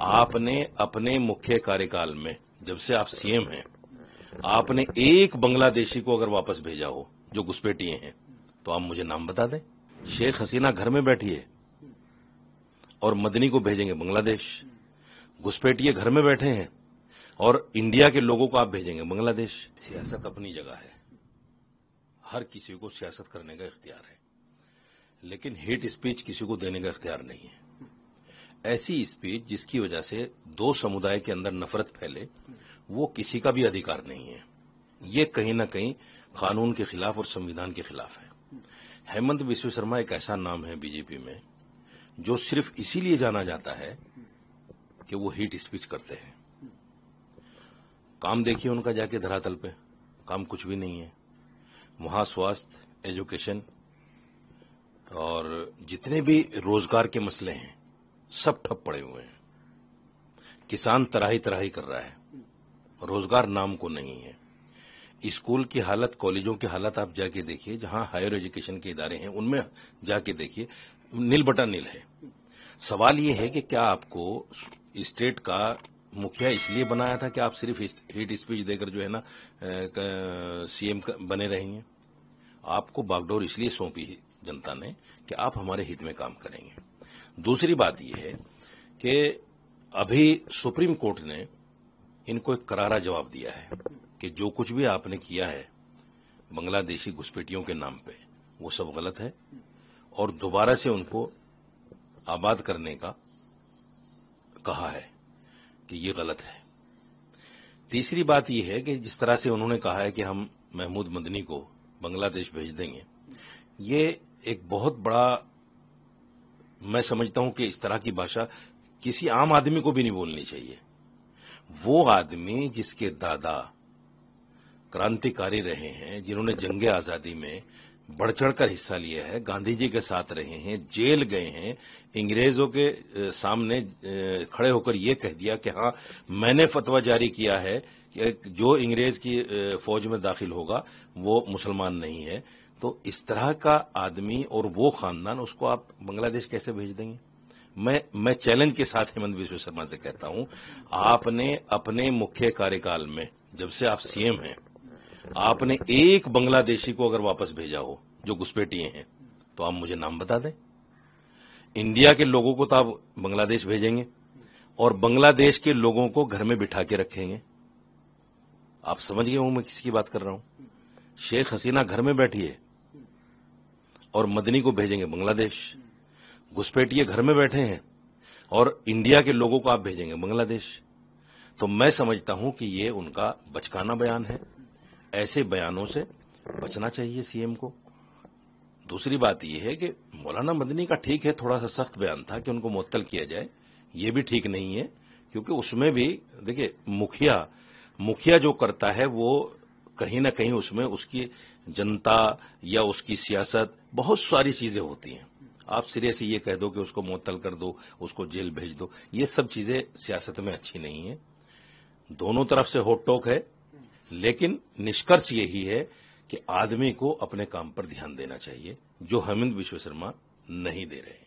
آپ نے اپنے مکھیہ کاریکال میں جب سے آپ سی ایم ہیں آپ نے ایک بنگلہ دیشی کو اگر واپس بھیجا ہو جو گھسپیٹیے ہیں تو آپ مجھے نام بتا دیں. شیخ حسینہ گھر میں بیٹھی ہے اور مدنی کو بھیجیں گے بنگلہ دیش. گھسپیٹیے گھر میں بیٹھے ہیں اور انڈیا کے لوگوں کو آپ بھیجیں گے بنگلہ دیش. سیاست اپنی جگہ ہے، ہر کسی کو سیاست کرنے کا اختیار ہے، لیکن ہیٹ اسپیچ کسی کو دینے کا اختیار نہیں ہے. ایسی اسپیچ جس کی وجہ سے دو سمودائے کے اندر نفرت پھیلے وہ کسی کا بھی ادھیکار نہیں ہے. یہ کہیں نہ کہیں قانون کے خلاف اور سمویدھان کے خلاف ہے. ہیمنت بسوا شرما ایک ایسا نام ہے بی جے پی میں جو صرف اسی لیے جانا جاتا ہے کہ وہ ہیٹ اسپیچ کرتے ہیں. کام دیکھیے ان کا جا کے دھراتل پہ، کام کچھ بھی نہیں ہے. وہاں سواستھ، ایجوکیشن اور جتنے بھی روزگار کے مسئلے ہیں سب ٹھپ پڑے ہوئے ہیں. کسان تراہی تراہی کر رہا ہے، روزگار نام کو نہیں ہے. اسکول کی حالت، کالجوں کی حالت آپ جا کے دیکھیے، جہاں ہائر ایجوکیشن کے ادارے ہیں ان میں جا کے دیکھیے نیل بٹا نیل ہے. سوال یہ ہے کہ کیا آپ کو اسٹیٹ کا مکھیا اس لیے بنایا تھا کہ آپ صرف ہیٹ اسپیچ دے کر جو ہے نا سی ایم بنے رہیں گے؟ آپ کو باگڈور اس لیے سونپی جنتا نے کہ آپ ہمارے ہت میں کام کریں گے. دوسری بات یہ ہے کہ ابھی سپریم کورٹ نے ان کو ایک کرارا جواب دیا ہے کہ جو کچھ بھی آپ نے کیا ہے بنگلہ دیشی گھسپیٹیوں کے نام پہ وہ سب غلط ہے اور دوبارہ سے ان کو آباد کرنے کا کہا ہے کہ یہ غلط ہے. تیسری بات یہ ہے کہ جس طرح سے انہوں نے کہا ہے کہ ہم محمود مدنی کو بنگلہ دیش بھیج دیں گے، یہ ایک بہت بڑا، میں سمجھتا ہوں کہ اس طرح کی بھاشا کسی عام آدمی کو بھی نہیں بولنی چاہیے. وہ آدمی جس کے دادا کرانتیکاری رہے ہیں، جنہوں نے جنگ آزادی میں بڑھ چڑھ کر حصہ لیا ہے، گاندھی جی کے ساتھ رہے ہیں، جیل گئے ہیں، انگریزوں کے سامنے کھڑے ہو کر یہ کہہ دیا کہ ہاں میں نے فتویٰ جاری کیا ہے کہ جو انگریز کی فوج میں داخل ہوگا وہ مسلمان نہیں ہے. تو اس طرح کا آدمی اور وہ خاندان، اس کو آپ بنگلہ دیش کیسے بھیج دیں گے؟ میں چیلنج کے ساتھ ہیمنت بسوا شرما سے کہتا ہوں، آپ نے اپنے مکھیہ کاریکال میں جب سے آپ سی ایم ہیں آپ نے ایک بنگلہ دیشی کو اگر واپس بھیجا ہو جو گھسپیٹیے ہیں تو آپ مجھے نام بتا دیں. انڈیا کے لوگوں کو تو آپ بنگلہ دیش بھیجیں گے اور بنگلہ دیش کے لوگوں کو گھر میں بٹھا کے رکھیں گے. آپ سمجھ گئے ہوں میں کس کی بات کر رہا ہوں. شیخ حسینہ گھر میں بیٹھی ہے اور مدنی کو بھیجیں گے بنگلہ دیش. گھسپیٹیے گھر میں بیٹھے ہیں اور انڈیا کے لوگوں کو آپ بھیجیں گے بنگلہ دیش. تو میں سمجھتا ہوں کہ یہ ان کا بچکانا بیان ہے. ایسے بیانوں سے بچنا چاہیے سی ایم کو. دوسری بات یہ ہے کہ مولانا مدنی کا ٹھیک ہے تھوڑا سا سخت بیان تھا کہ ان کو معطل کیا جائے، یہ بھی ٹھیک نہیں ہے کیونکہ اس میں بھی دیکھیے مکھیا جو کرتا ہے وہ کہیں نہ کہیں اس میں اس کی جنتا یا اس کی سیاست بہت ساری چیزیں ہوتی ہیں. آپ سرے سے یہ کہہ دو کہ اس کو معطل کر دو، اس کو جیل بھیج دو، یہ سب چیزیں سیاست میں اچھی نہیں ہیں. دونوں طرف سے ہوٹ ٹوک ہے، لیکن نشکرش یہی ہے کہ آدمی کو اپنے کام پر دھیان دینا چاہیے جو ہیمنت بسوا شرما نہیں دے رہے.